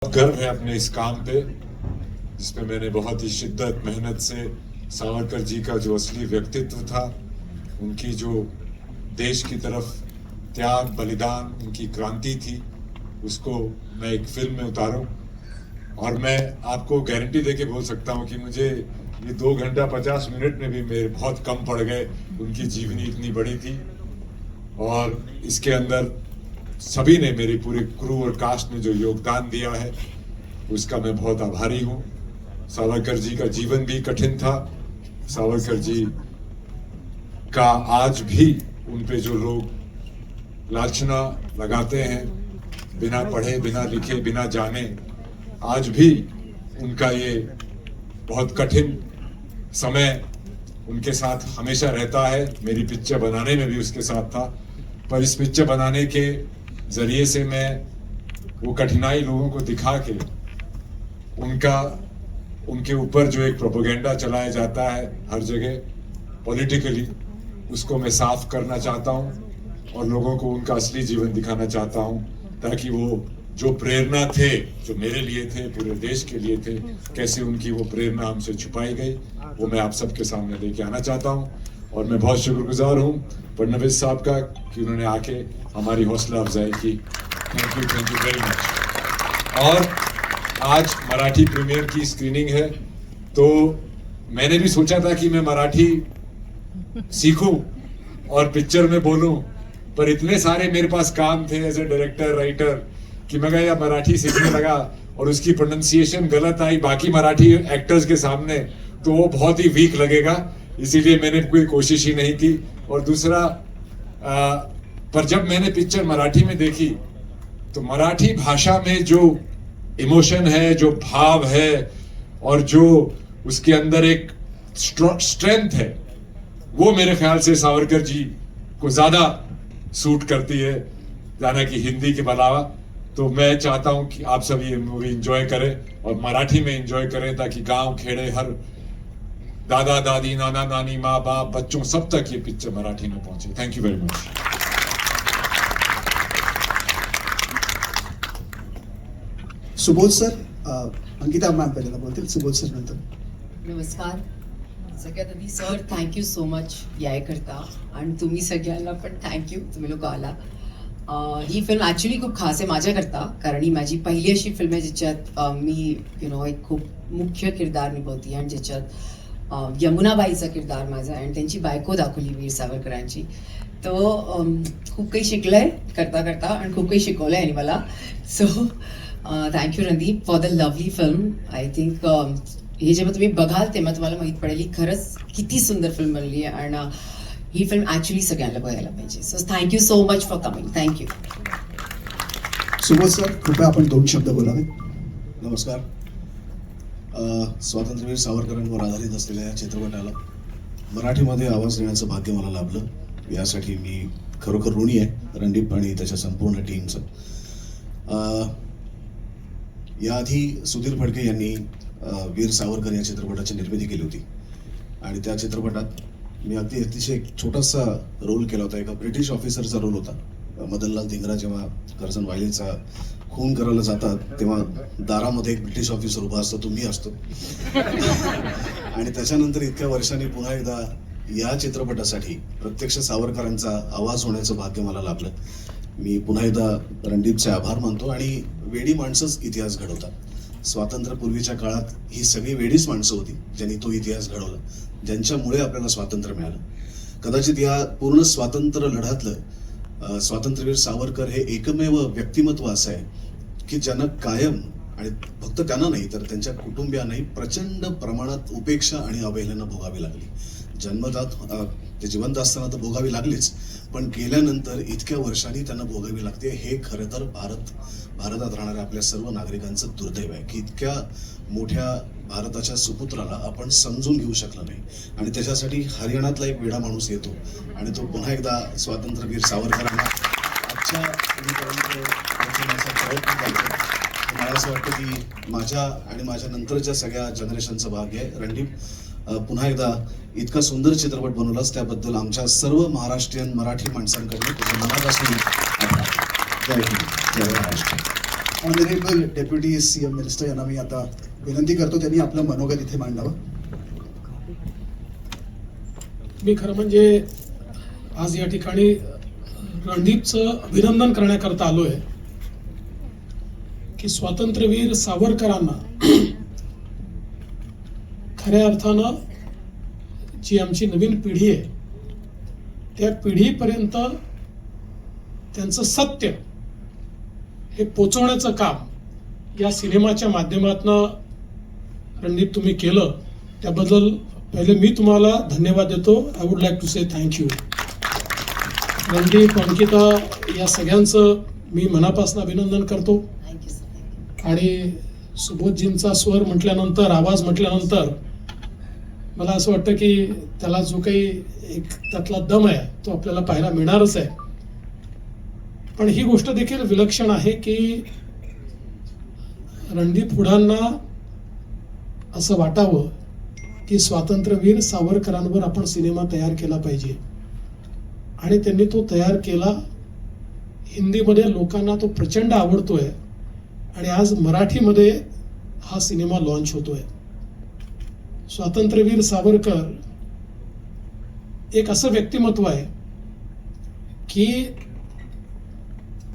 गर्व है अपने इस काम पे, जिसमें मैंने बहुत ही शिद्दत मेहनत से सावरकर जी का जो असली व्यक्तित्व था, उनकी जो देश की तरफ त्याग बलिदान, उनकी क्रांति थी, उसको मैं एक फिल्म में उतारूं। और मैं आपको गारंटी देके बोल सकता हूं कि मुझे ये 2 घंटा 50 मिनट में भी मेरे बहुत कम पड़ गए। उनकी जीवनी इतनी बड़ी थी और इसके अंदर सभी ने, मेरे पूरे क्रू और कास्ट में जो योगदान दिया है, उसका मैं बहुत आभारी हूँ। सावरकर जी का जीवन भी कठिन था। सावरकर जी का आज भी उन पे जो लोग लांछना लगाते हैं, बिना पढ़े, बिना लिखे, बिना जाने, आज भी उनका ये बहुत कठिन समय उनके साथ हमेशा रहता है। मेरी पिक्चर बनाने में भी उसके साथ था, पर इस पिक्चर बनाने के जरिए से मैं वो कठिनाई लोगों को दिखा के उनके ऊपर जो एक प्रोपेगेंडा चलाया जाता है हर जगह पॉलिटिकली, उसको मैं साफ करना चाहता हूँ और लोगों को उनका असली जीवन दिखाना चाहता हूँ, ताकि वो जो प्रेरणा थे, जो मेरे लिए थे, पूरे देश के लिए थे, कैसे उनकी वो प्रेरणा हमसे छुपाई गई, वो मैं आप सबके सामने लेके आना चाहता हूँ। और मैं बहुत शुक्रगुजार हूँ फडणवीस साहब का कि उन्होंने आके हमारी हौसला अफजाई की। Thank you very much. और आज मराठी प्रीमियर की स्क्रीनिंग है, तो मैंने भी सोचा था कि मैं मराठी सीखूं और पिक्चर में बोलूं, पर इतने सारे मेरे पास काम थे एज ए डायरेक्टर राइटर कि मैं गया मराठी सीखने लगा और उसकी प्रोनाउंसिएशन गलत आई बाकी मराठी एक्टर्स के सामने, तो वो बहुत ही वीक लगेगा, इसीलिए मैंने कोई कोशिश ही नहीं की। और दूसरा, पर जब मैंने पिक्चर मराठी में देखी तो मराठी भाषा में जो इमोशन है, जो भाव है और जो उसके अंदर एक स्ट्रेंथ है, वो मेरे ख्याल से सावरकर जी को ज्यादा सूट करती है जाना कि हिंदी के अलावा। तो मैं चाहता हूं कि आप सभी ये मूवी एंजॉय करें और मराठी में एंजॉय करें, ताकि गांव खेड़े हर दादा दादी नाना नानी माँ बाप बच्चों सब तक ये पिक्चर मराठी में पहुंचे। Thank you very much. Subodh sir, Ankita ma'am पहिल्यांदा बोलतील, सुबोध सर नंतर. नमस्कार. सगळ्यात आधी सर थँक्यू सो मच यायकरता, आणि तुम्ही सगळ्यांना पण थँक्यू, तुम्ही लोक आला. ही फिल्म ॲक्च्युली खूप खास आहे माझ्याकरता, कारण ही माझी पहिली अशी फिल्म आहे ज्याच्यात मी एक खूप मुख्य किरदार निभवती, आणि ज्याच्यात यमुनाबाईचा किरदार माझा आणि त्यांची बायको दाखवली वीर सावरकरांची. तो खूप काही शिकलंय करता करता आणि खूप काही शिकवलंय आणि मला. So thank you Randeep for the lovely film. I think हे जेव्हा तुम्ही बघाल तेव्हा तुम्हाला माहीत पडेल की खरंच किती सुंदर फिल्म बनली आहे, आणि ही फिल्म ॲक्च्युली सगळ्यांना बघायला पाहिजे. So thank you so much for coming. Thank you. Subodh sir, कृपया आपण 2 शब्द बोलावे. नमस्कार. स्वातंत्र्यवीर सावरकरांवर आधारित असलेल्या या चित्रपटाला मराठीमध्ये आवाज देण्याचं भाग्य मला लाभलं, यासाठी मी खरोखर ऋणी आहे रणदीप आणि त्याच्या संपूर्ण टीमचं. याआधी सुधीर फडके यांनी वीर सावरकर या चित्रपटाची निर्मिती केली होती, आणि त्या चित्रपटात मी अतिशय एक छोटासा रोल केला होता. एका ब्रिटिश ऑफिसरचा रोल होता. मदनलाल धिंगरा जेव्हा कर्जन वायलेचा खून करायला जातात तेव्हा दारामध्ये एक ब्रिटिश ऑफिसर उभा असतो, तुम्ही असतो. आणि त्याच्यानंतर इतक्या वर्षांनी पुन्हा एकदा या चित्रपटासाठी प्रत्यक्ष सावरकरांचा आवाज होण्याचं भाग्य मला लाभलं. मी पुन्हा एकदा रणदीपचे आभार मानतो. आणि वेडी माणसंच इतिहास घडवतात. स्वातंत्र्यपूर्वीच्या काळात ही सगळी वेडीच माणसं होती ज्यांनी तो इतिहास घडवला, ज्यांच्यामुळे आपल्याला स्वातंत्र्य मिळालं. कदाचित या पूर्ण स्वातंत्र्य लढ्यातलं स्वातंत्र्यवीर सावरकर हे एकमेव व्यक्तिमत्व असं आहे की ज्यांना कायम, आणि फक्त त्यांना नाही तर त्यांच्या कुटुंबियांनाही प्रचंड प्रमाणात उपेक्षा आणि अवहेलना भोगावी लागली. जन्मतात ते जिवंत असताना तर भोगावी लागलीच, पण गेल्यानंतर इतक्या वर्षांनी त्यांना भोगावी लागते. हे खरं तर भारतात राहणाऱ्या आपल्या सर्व नागरिकांचं दुर्दैव आहे की इतक्या मोठ्या भारताच्या सुपुत्राला आपण समजून घेऊ शकलो नाही. आणि त्याच्यासाठी हरियाणातला एक वेडा माणूस येतो आणि तो पुन्हा एकदा स्वातंत्र्यवीर सावरकरांना आजच्या पिढीपर्यंत प्रयत्न करतो. मला असं वाटतं की माझ्या आणि माझ्या नंतरच्या सगळ्या जनरेशनचं भाग्य आहे. रणदीप, पुन्हा एकदा इतका सुंदर चित्रपट बनवलास त्याबद्दल आमच्या सर्व महाराष्ट्रीयन मराठी माणसांकडून तुझं मनापासून आभार. जय हिंद, जय Maharashtra. Honourable deputy CM minister यांना मी आता विनंती करतो त्यांनी आपलं मनोगत इथे मांडावं. मी खरं म्हणजे आज या ठिकाणी रणदीपचं अभिनंदन करण्याकरता आलो आहे की स्वातंत्र्यवीर सावरकरांना खऱ्या अर्थानं जी आमची नवीन पिढी आहे त्या पिढीपर्यंत त्यांचं सत्य हे पोचवण्याचं काम या सिनेमाच्या माध्यमातून रणदीप तुम्ही केलं त्याबद्दल पहिले मी तुम्हाला धन्यवाद देतो. I would like to say thank you. Randeep, Ankita या सगळ्यांचं मी मनापासून अभिनंदन करतो. Thank you sir. आणि सुबोधजींचा स्वर म्हटल्यानंतर, आवाज म्हटल्यानंतर मला असं वाटतं की त्याला जो काही एक त्यातला दम आहे तो आपल्याला पाहायला मिळणारच आहे. पण ही गोष्ट देखील विलक्षण आहे की रणदीप हुडांना असं वाटावं की स्वातंत्र्यवीर सावरकरांवर आपण सिनेमा तयार केला पाहिजे. आणि त्यांनी तो तयार केला. हिंदीमध्ये लोकांना तो प्रचंड आवडतोय आणि आज मराठीमध्ये हा सिनेमा लॉन्च होतोय. स्वातंत्र्यवीर सावरकर एक असं व्यक्तिमत्व आहे की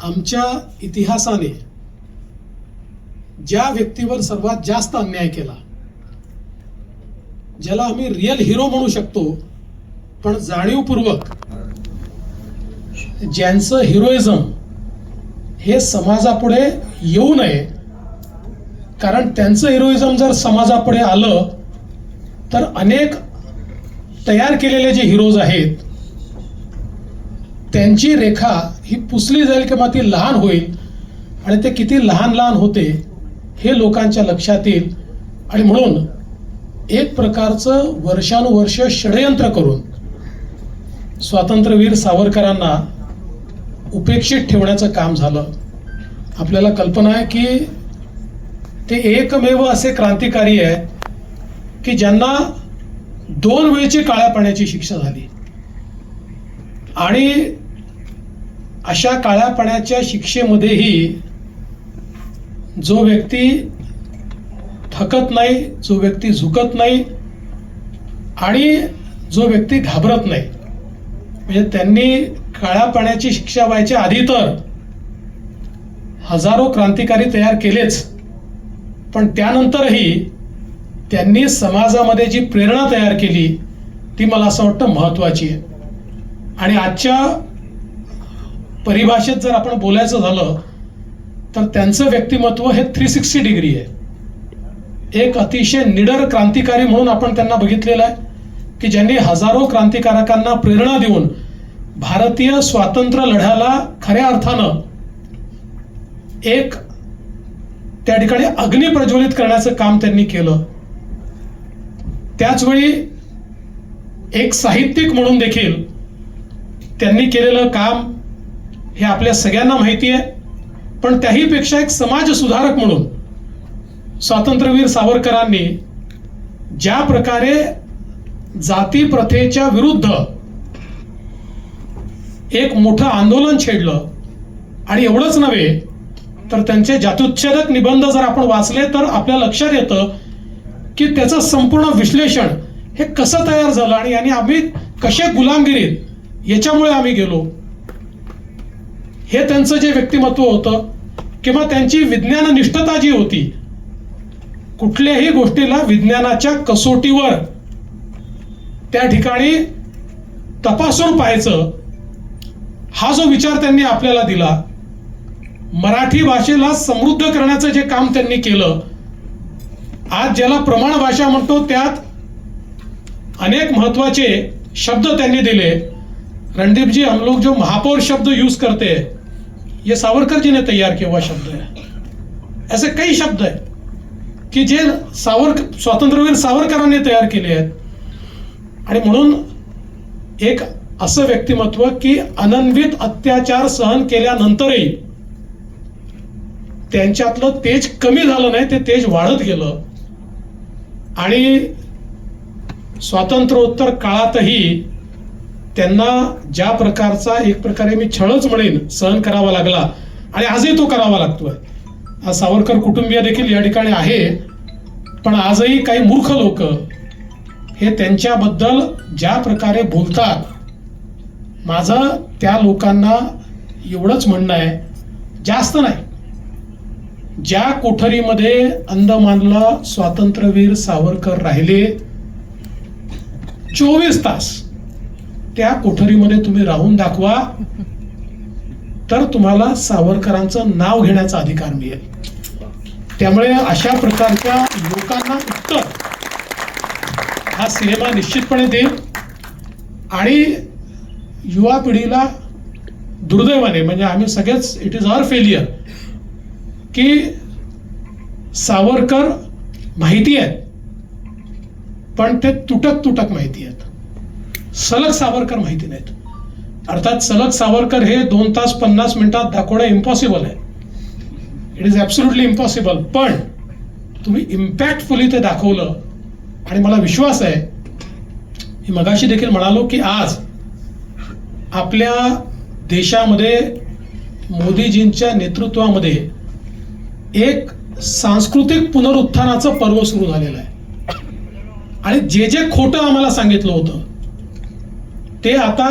आमच्या इतिहासाने ज्या व्यक्तीवर सर्वात जास्त अन्याय केला, ज्याला आम्ही रिअल हिरो म्हणू शकतो, पण जाणीवपूर्वक ज्यांचं हिरोइझम हे समाजापुढे येऊ नये, कारण त्यांचं हिरोइझम जर समाजापुढे आलं तर अनेक तयार केलेले जे हिरोज आहेत त्यांची रेखा ही पुसली जाईल किंवा ती लहान होईल आणि ते किती लहान लहान होते हे लोकांच्या लक्षात येईल. आणि म्हणून एक प्रकारचं वर्षानुवर्ष षडयंत्र करून स्वातंत्र्यवीर सावरकरांना उपेक्षित ठेवण्याचं काम झालं. आपल्याला कल्पना आहे की ते एकमेव असे क्रांतिकारी आहेत की ज्यांना 2 वेळची काळ्या पाण्याची शिक्षा झाली. आणि अशा काळ्या पाण्याच्या शिक्षेमध्येही जो व्यक्ती थकत नाही, जो व्यक्ती झुकत नाही आणि जो व्यक्ती घाबरत नाही, म्हणजे त्यांनी काळ्या पाण्याची शिक्षा व्हायच्या आधी तर हजारो क्रांतिकारी तयार केलेच, पण त्यानंतरही त्यांनी समाजामध्ये जी प्रेरणा तयार केली ती मला असं वाटतं महत्त्वाची आहे. आणि आजच्या परिभाषेत जर आपण बोलायचं झालं तर त्यांचं व्यक्तिमत्व हे 360 डिग्री आहे. एक अतिशय निडर क्रांतिकारी म्हणून आपण त्यांना बघितलेलं आहे की ज्यांनी हजारो क्रांतिकारकांना प्रेरणा देऊन भारतीय स्वातंत्र्य लढ्याला खऱ्या अर्थानं एक त्या ठिकाणी अग्नी प्रज्वलित करण्याचं काम त्यांनी केलं. त्याचवेळी एक साहित्यिक म्हणून देखील त्यांनी केलेलं काम हे आपल्या सगळ्यांना माहिती आहे. पण त्याहीपेक्षा एक समाज सुधारक म्हणून स्वातंत्र्यवीर सावरकरांनी ज्या प्रकारे जाती प्रथेच्या विरुद्ध एक मोठं आंदोलन छेडलं, आणि एवढंच नव्हे तर त्यांचे जात्युच्छेदक निबंध जर आपण वाचले तर आपल्या लक्षात येतं की त्याचं संपूर्ण विश्लेषण हे कसं तयार झालं आणि यांनी आम्ही कसे गुलामगिरीत याच्यामुळे आम्ही गेलो, हे त्यांचं जे व्यक्तिमत्व होतं किंवा त्यांची विज्ञान निष्ठता जी होती, कुठल्याही गोष्टीला विज्ञानाच्या कसोटीवर त्या ठिकाणी तपासून पाहायचं, हा जो विचार त्यांनी आपल्याला दिला, मराठी भाषेला समृद्ध करण्याचं जे काम त्यांनी केलं, आज ज्याला प्रमाण भाषा म्हणतो त्यात अनेक महत्वाचे शब्द त्यांनी दिले. रणदीप जी, हम लोग जो महापौर शब्द यूज करते हैं ये सावरकर जी ने तैयार किया हुआ शब्द है. ऐसे कई शब्द है की जे स्वातंत्र्यवीर सावरकरांनी तयार केले आहेत. आणि म्हणून एक असं व्यक्तिमत्व की अनन्वित अत्याचार सहन केल्यानंतरही त्यांच्यातलं तेज कमी झालं नाही, ते तेज वाढत गेलं. आणि स्वातंत्र्योत्तर काळातही त्यांना ज्या प्रकारचा एक प्रकारे मी छळच म्हणेन सहन करावा लागला आणि आजही तो करावा लागतोय, आज सावरकर कुटुंबीय देखील या ठिकाणी आहे, पण आजही काही मूर्ख लोक हे त्यांच्याबद्दल ज्या प्रकारे बोलतात, माझं त्या लोकांना एवढंच म्हणणं आहे, जास्त नाही, ज्या कोठरीमध्ये अंदमानला स्वातंत्र्यवीर सावरकर राहिले 24 तास, त्या कोठरीमध्ये तुम्ही राहून दाखवा, तर तुम्हाला सावरकरांचं नाव घेण्याचा अधिकार मिळेल. त्यामुळे अशा प्रकारच्या लोकांना उत्तर हा सिनेमा निश्चितपणे देईल. आणि युवा पिढीला दुर्दैवाने, म्हणजे आम्ही सगळेच, इट इज आवर फेलियर, की सावरकर माहिती आहेत, पण ते तुटक माहिती आहेत. सलग सावरकर माहिती नाहीत. अर्थात सलग सावरकर हे 2 तास 50 मिनिटात दाखवणं इम्पॉसिबल आहे. It is absolutely impossible. पण तुम्ही इम्पॅक्टफुली ते दाखवलं, आणि मला विश्वास आहे, मी मगाशी देखील म्हणालो, की आज आपल्या देशामध्ये मोदीजींच्या नेतृत्वामध्ये एक सांस्कृतिक पुनरुत्थानाचं पर्व सुरू झालेलं आहे. आणि जे जे खोटं आम्हाला सांगितलं होतं ते आता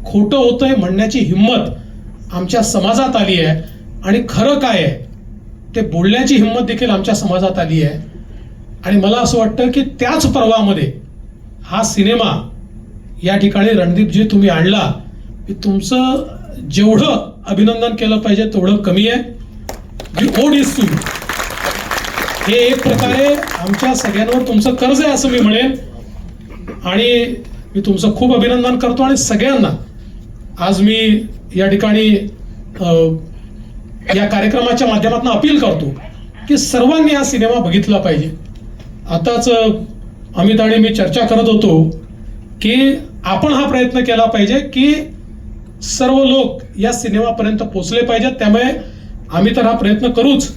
खोटं होतंय म्हणण्याची हिंमत आमच्या समाजात आली आहे. आणि खरं काय आहे ते बोलण्याची हिंमत देखील आमच्या समाजात आली आहे. आणि मला असं वाटतं की त्याच पर्वामध्ये हा सिनेमा या ठिकाणी रणदीपजी तुम्ही आणला, की तुमचं जेवढं अभिनंदन केलं पाहिजे तेवढं कमी आहे. दी ओड इज टू. हे एक प्रकारे आमच्या सगळ्यांवर तुमचं कर्ज आहे असं मी म्हणेन. आणि मी तुमचं खूप अभिनंदन करतो. आणि सगळ्यांना आज मी या ठिकाणी या कार्यक्रमाच्या माध्यमातून अपील करतो की सर्वांनी हा सिनेमा बघितला पाहिजे. आताच अमित आणि मी चर्चा करत होतो की आपण हा प्रयत्न केला पाहिजे की सर्व लोक या सिनेमापर्यंत पोहोचले पाहिजेत. त्यामुळे आम्ही तर हा प्रयत्न करूच,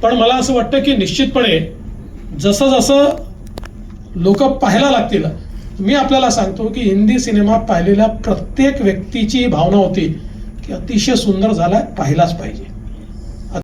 पण मला असं वाटतं की निश्चितपणे जसं जसं लोक पाहायला लागतील, मी आपल्याला सांगतो की हिंदी सिनेमा पाहिलेल्या प्रत्येक व्यक्तीची भावना होती की अतिशय सुंदर झालाय, पाहिलाच पाहिजे.